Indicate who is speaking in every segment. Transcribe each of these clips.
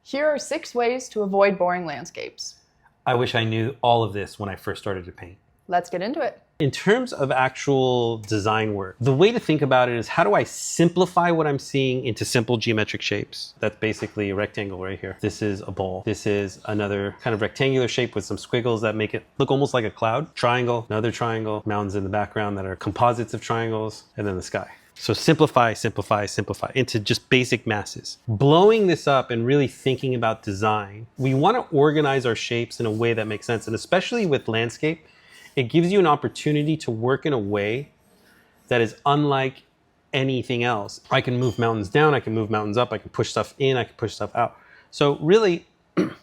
Speaker 1: Here are 6 ways to avoid boring landscapes.
Speaker 2: I wish I knew all of this when I first started to paint.
Speaker 1: Let's get into it.
Speaker 2: In terms of actual design work, the way to think about it is how do I simplify what I'm seeing into simple geometric shapes? That's basically a rectangle right here. This is a ball. This is another kind of rectangular shape with some squiggles that make it look almost like a cloud. Triangle, another triangle, mountains in the background that are composites of triangles, and then the sky. So simplify, simplify, simplify into just basic masses. Blowing this up and really thinking about design, we want to organize our shapes in a way that makes sense. And especially with landscape, it gives you an opportunity to work in a way that is unlike anything else. I can move mountains down, I can move mountains up, I can push stuff in, I can push stuff out. So really,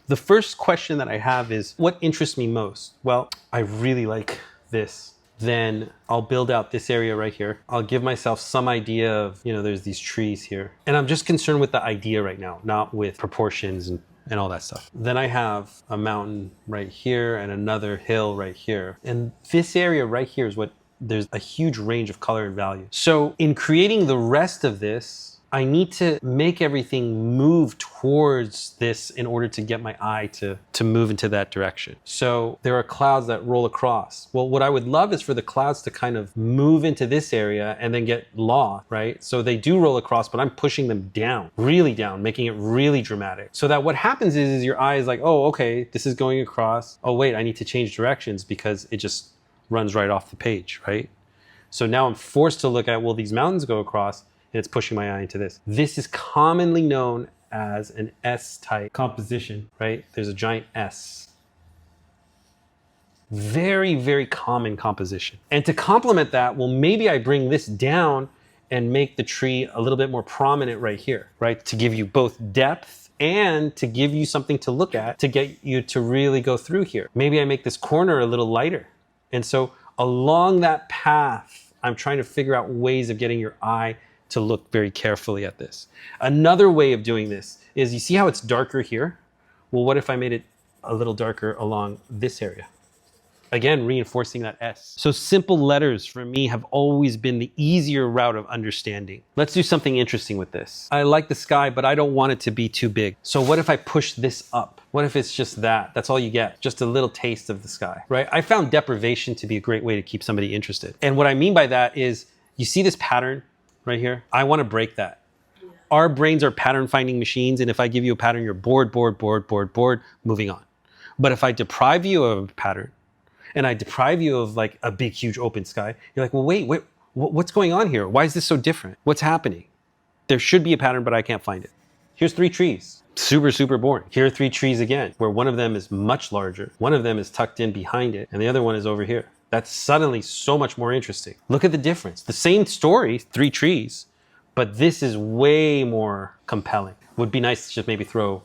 Speaker 2: the first question that I have is, what interests me most? Well, I really like this. Then I'll build out this area right here. I'll give myself some idea of, there's these trees here. And I'm just concerned with the idea right now, not with proportions and all that stuff. Then I have a mountain right here and another hill right here. And this area right here is there's a huge range of color and value. So in creating the rest of this, I need to make everything move towards this in order to get my eye to move into that direction. So there are clouds that roll across. Well, what I would love is for the clouds to kind of move into this area and then get lost, right? So they do roll across, but I'm pushing them down, really down, making it really dramatic. So that what happens is your eye is like, oh, okay, this is going across. Oh, wait, I need to change directions because it just runs right off the page, right? So now I'm forced to look at, well, these mountains go across, and it's pushing my eye into this. This is commonly known as an S-type composition, right? There's a giant S. Very, very common composition. And to complement that, well, maybe I bring this down and make the tree a little bit more prominent right here, right? To give you both depth and to give you something to look at to get you to really go through here. Maybe I make this corner a little lighter. And so along that path, I'm trying to figure out ways of getting your eye to look very carefully at this. Another way of doing this is, you see how it's darker here? Well, what if I made it a little darker along this area? Again, reinforcing that S. So simple letters for me have always been the easier route of understanding. Let's do something interesting with this. I like the sky, but I don't want it to be too big. So what if I push this up? What if it's just that? That's all you get, just a little taste of the sky, right? I found deprivation to be a great way to keep somebody interested. And what I mean by that is, you see this pattern right here? I want to break that. Yeah. Our brains are pattern finding machines. And if I give you a pattern, you're bored, moving on. But if I deprive you of a pattern and I deprive you of like a big, huge open sky, you're like, well, wait, what's going on here? Why is this so different? What's happening? There should be a pattern, but I can't find it. Here's 3 trees. Super, super boring. Here are 3 trees again, where one of them is much larger. One of them is tucked in behind it, and the other one is over here. That's suddenly so much more interesting. Look at the difference. The same story, 3 trees, but this is way more compelling. Would be nice to just maybe throw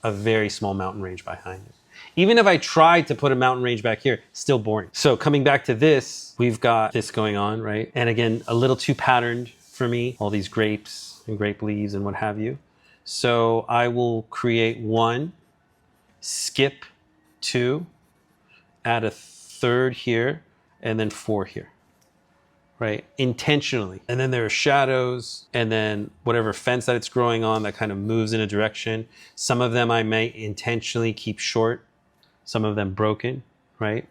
Speaker 2: a very small mountain range behind it. Even if I tried to put a mountain range back here, still boring. So coming back to this, we've got this going on, right? And again, a little too patterned for me, all these grapes and grape leaves and what have you. So I will create 1, skip 2, add a 3rd here, and then 4 here, right? Intentionally. And then there are shadows, and then whatever fence that it's growing on that kind of moves in a direction. Some of them I may intentionally keep short, some of them broken, right?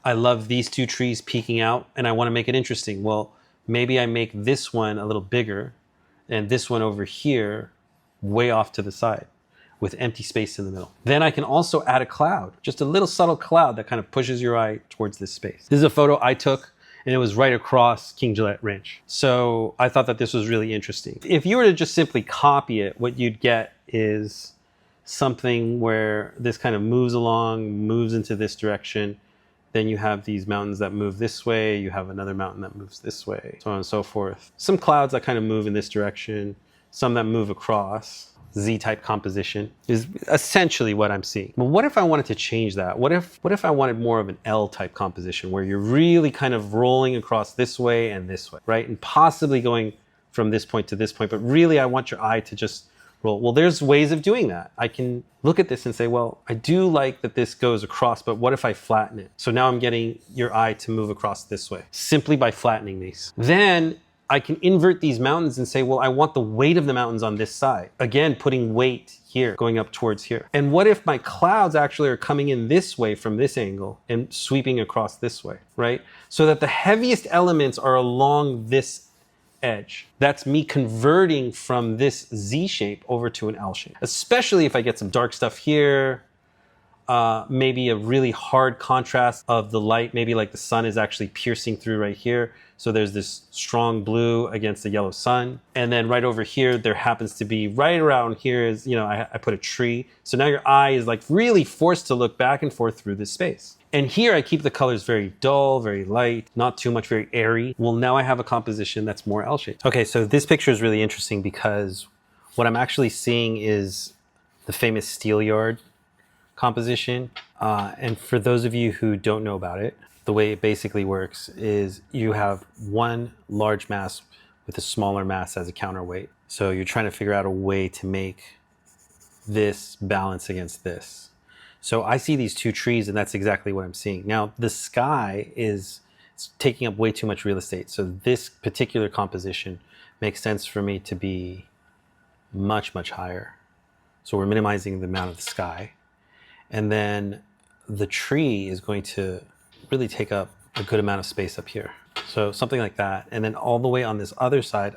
Speaker 2: I love these 2 trees peeking out, and I want to make it interesting. Well, maybe I make this one a little bigger, and this one over here way off to the side, with empty space in the middle. Then I can also add a cloud, just a little subtle cloud that kind of pushes your eye towards this space. This is a photo I took, and it was right across King Gillette Ranch. So I thought that this was really interesting. If you were to just simply copy it, what you'd get is something where this kind of moves along, moves into this direction. Then you have these mountains that move this way. You have another mountain that moves this way, so on and so forth. Some clouds that kind of move in this direction, some that move across. Z-type composition is essentially what I'm seeing. But what if I wanted to change that? What if I wanted more of an L-type composition where you're really kind of rolling across this way and this way, right? And possibly going from this point to this point, but really I want your eye to just roll. Well, there's ways of doing that. I can look at this and say, well, I do like that this goes across, but what if I flatten it? So now I'm getting your eye to move across this way, simply by flattening these. Then I can invert these mountains and say, well, I want the weight of the mountains on this side. Again, putting weight here, going up towards here. And what if my clouds actually are coming in this way from this angle and sweeping across this way, right? So that the heaviest elements are along this edge. That's me converting from this Z shape over to an L shape, especially if I get some dark stuff here, maybe a really hard contrast of the light, maybe like the sun is actually piercing through right here. So there's this strong blue against the yellow sun. And then right over here, there happens to be right around here is, you know, I put a tree. So now your eye is like really forced to look back and forth through this space. And here I keep the colors very dull, very light, not too much, very airy. Well, now I have a composition that's more L-shaped. Okay, so this picture is really interesting because what I'm actually seeing is the famous Steelyard composition. And for those of you who don't know about it, the way it basically works is you have one large mass with a smaller mass as a counterweight. So you're trying to figure out a way to make this balance against this. So I see these two trees and that's exactly what I'm seeing. Now the sky is taking up way too much real estate. So this particular composition makes sense for me to be much, much higher. So we're minimizing the amount of the sky. And then the tree is going to really take up a good amount of space up here. So something like that. And then all the way on this other side,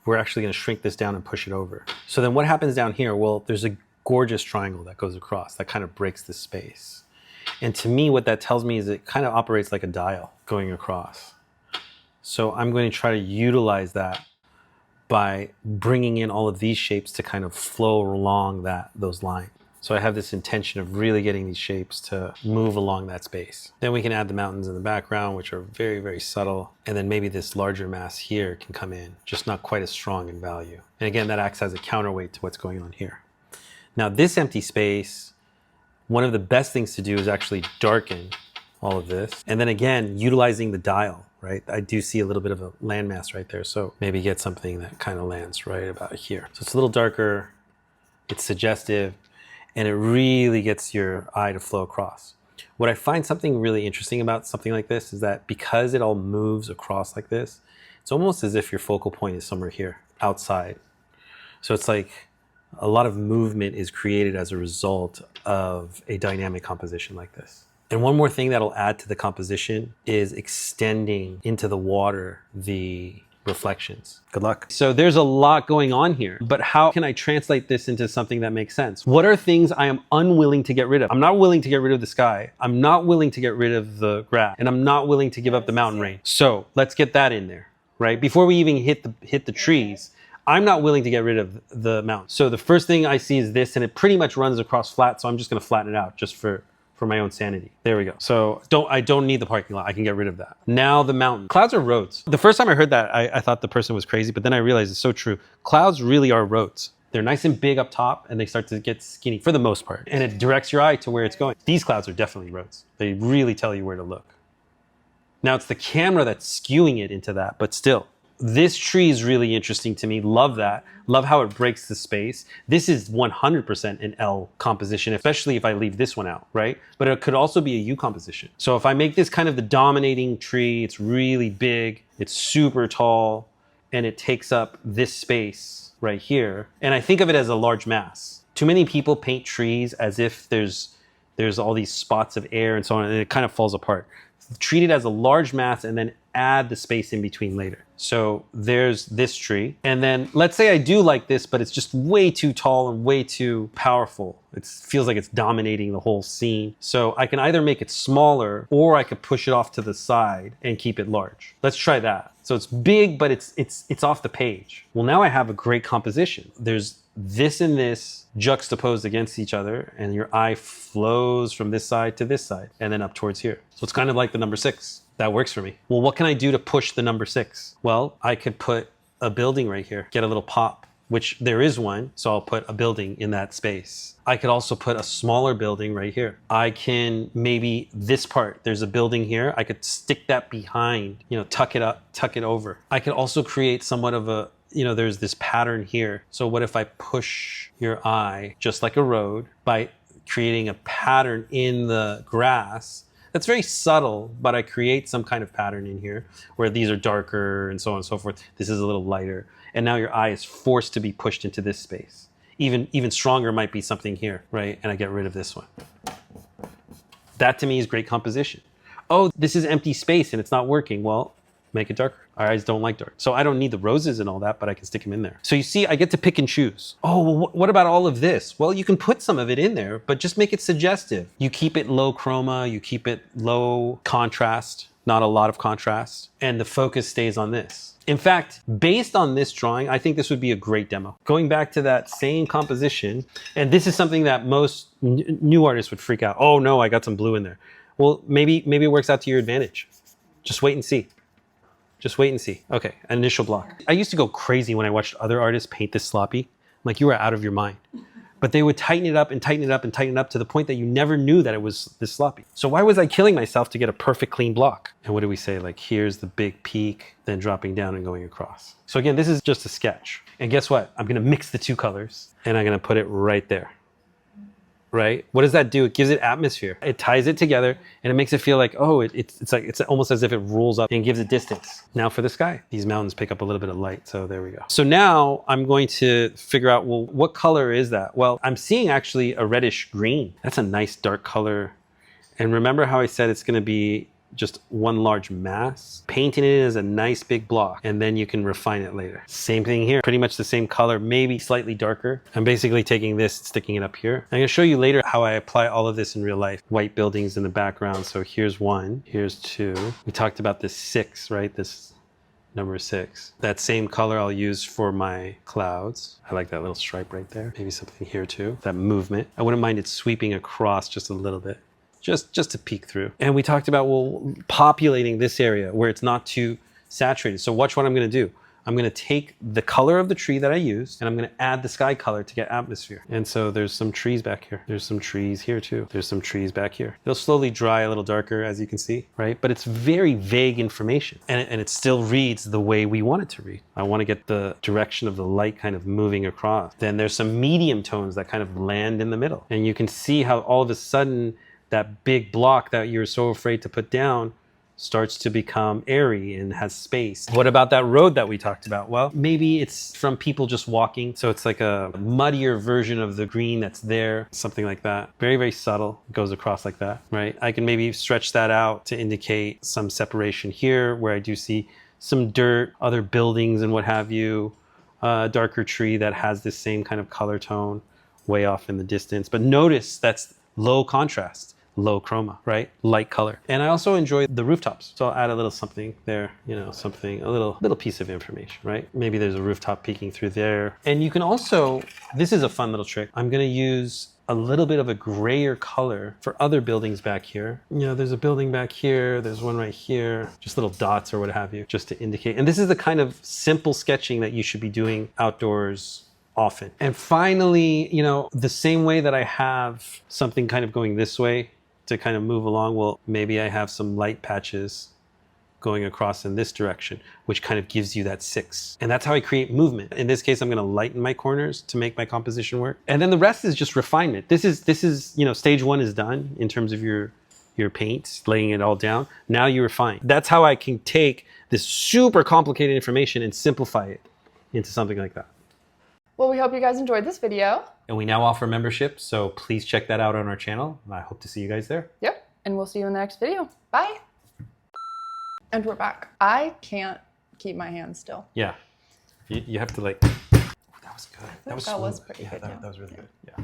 Speaker 2: we're actually going to shrink this down and push it over. So then what happens down here? Well, there's a gorgeous triangle that goes across that kind of breaks the space. And to me, what that tells me is it kind of operates like a dial going across. So I'm going to try to utilize that by bringing in all of these shapes to kind of flow along those lines. So I have this intention of really getting these shapes to move along that space. Then we can add the mountains in the background, which are very, very subtle. And then maybe this larger mass here can come in, just not quite as strong in value. And again, that acts as a counterweight to what's going on here. Now this empty space, one of the best things to do is actually darken all of this. And then again, utilizing the dial, right? I do see a little bit of a landmass right there. So maybe get something that kind of lands right about here. So it's a little darker, it's suggestive, and it really gets your eye to flow across. What I find something really interesting about something like this is that because it all moves across like this, it's almost as if your focal point is somewhere here, outside. So it's like a lot of movement is created as a result of a dynamic composition like this. And one more thing that'll add to the composition is extending into the water the reflections. Good luck. So there's a lot going on here, but how can I translate this into something that makes sense? What are things I am unwilling to get rid of? I'm not willing to get rid of the sky. I'm not willing to get rid of the grass, and I'm not willing to give up the mountain range. So let's get that in there, right? Before we even hit the trees, I'm not willing to get rid of the mountain. So the first thing I see is this, and it pretty much runs across flat. So I'm just going to flatten it out just for my own sanity. There we go. So I don't need the parking lot. I can get rid of that. Now the mountain. Clouds are roads. The first time I heard that, I thought the person was crazy, but then I realized it's so true. Clouds really are roads. They're nice and big up top and they start to get skinny for the most part. And it directs your eye to where it's going. These clouds are definitely roads. They really tell you where to look. Now it's the camera that's skewing it into that, but still. This tree is really interesting to me. Love that. Love how it breaks the space. This is 100% an L composition, especially if I leave this one out, right? But it could also be a U composition. So if I make this kind of the dominating tree, it's really big, it's super tall, and it takes up this space right here. And I think of it as a large mass. Too many people paint trees as if there's all these spots of air and so on, and it kind of falls apart. Treat it as a large mass and then add the space in between later. So there's this tree. And then let's say I do like this, but it's just way too tall and way too powerful. It feels like it's dominating the whole scene. So I can either make it smaller or I could push it off to the side and keep it large. Let's try that. So it's big, but it's off the page. Well, now I have a great composition. There's this and this juxtaposed against each other, and your eye flows from this side to this side and then up towards here. So it's kind of like the number 6. That works for me. Well, what can I do to push the number 6? Well, I could put a building right here, get a little pop, which there is one. So I'll put a building in that space. I could also put a smaller building right here. I can maybe this part, there's a building here. I could stick that behind, tuck it up, tuck it over. I could also create somewhat of a, there's this pattern here. So what if I push your eye just like a road by creating a pattern in the grass? That's very subtle, but I create some kind of pattern in here where these are darker and so on and so forth. This is a little lighter. And now your eye is forced to be pushed into this space. Even stronger might be something here, right? And I get rid of this one. That to me is great composition. Oh, this is empty space and it's not working. Well, make it darker. Our eyes don't like dark. So I don't need the roses and all that, but I can stick them in there. So you see, I get to pick and choose. Oh, well, what about all of this? Well, you can put some of it in there, but just make it suggestive. You keep it low chroma, you keep it low contrast, not a lot of contrast, and the focus stays on this. In fact, based on this drawing, I think this would be a great demo. Going back to that same composition, and this is something that most new artists would freak out. Oh no, I got some blue in there. Well, maybe it works out to your advantage. Just wait and see. Just wait and see. Okay, initial block. I used to go crazy when I watched other artists paint this sloppy. Like, you were out of your mind. But they would tighten it up and tighten it up and tighten it up to the point that you never knew that it was this sloppy. So why was I killing myself to get a perfect clean block? And what do we say? Like, here's the big peak, then dropping down and going across. So again, this is just a sketch. And guess what? I'm gonna mix the two colors and I'm gonna put it right there. Right? What does that do? It gives it atmosphere. It ties it together and it makes it feel like, oh, it's almost as if it rolls up and gives it distance. Now for the sky. These mountains pick up a little bit of light, so there we go. So now I'm going to figure out, well, what color is that? Well, I'm seeing actually a reddish green. That's a nice dark color. And remember how I said it's gonna be just one large mass? Painting it as a nice big block, and then you can refine it later. Same thing here, pretty much the same color, maybe slightly darker. I'm basically taking this, sticking it up here. I'm gonna show you later how I apply all of this in real life. White buildings in the background, so here's one, here's two. We talked about this 6, right? This number 6. That same color I'll use for my clouds. I like that little stripe right there. Maybe something here too. That movement. I wouldn't mind it sweeping across just a little bit. Just to peek through. And we talked about, well, populating this area where it's not too saturated. So watch what I'm gonna do. I'm gonna take the color of the tree that I used and I'm gonna add the sky color to get atmosphere. And so there's some trees back here. There's some trees here too. There's some trees back here. They'll slowly dry a little darker, as you can see, right? But it's very vague information and it still reads the way we want it to read. I wanna get the direction of the light kind of moving across. Then there's some medium tones that kind of land in the middle. And you can see how all of a sudden that big block that you're so afraid to put down starts to become airy and has space. What about that road that we talked about? Well, maybe it's from people just walking. So it's like a muddier version of the green that's there, something like that. Very, very subtle. It goes across like that, right? I can maybe stretch that out to indicate some separation here where I do see some dirt, other buildings and what have you, a darker tree that has this same kind of color tone way off in the distance. But notice that's low contrast. Low chroma, right? Light color. And I also enjoy the rooftops. So I'll add a little something there, you know, something, a little piece of information, right? Maybe there's a rooftop peeking through there. And you can also, this is a fun little trick. I'm gonna use a little bit of a grayer color for other buildings back here. You know, there's a building back here, there's one right here, just little dots or what have you, just to indicate. And this is the kind of simple sketching that you should be doing outdoors often. And finally, you know, the same way that I have something kind of going this way to kind of move along, well, maybe I have some light patches going across in this direction, which kind of gives you that 6. And that's how I create movement. In this case, I'm gonna lighten my corners to make my composition work. And then the rest is just refinement. This is, you know, stage 1 is done in terms of your paints, laying it all down. Now you refine. That's how I can take this super complicated information and simplify it into something like that.
Speaker 1: Well, we hope you guys enjoyed this video.
Speaker 2: And we now offer membership, so please check that out on our channel. I hope to see you guys there.
Speaker 1: Yep. And we'll see you in the next video. Bye. And we're back. I can't keep my hands still.
Speaker 2: Yeah. You have to like, that was good.
Speaker 1: That was pretty good.
Speaker 2: That was really good. Yeah.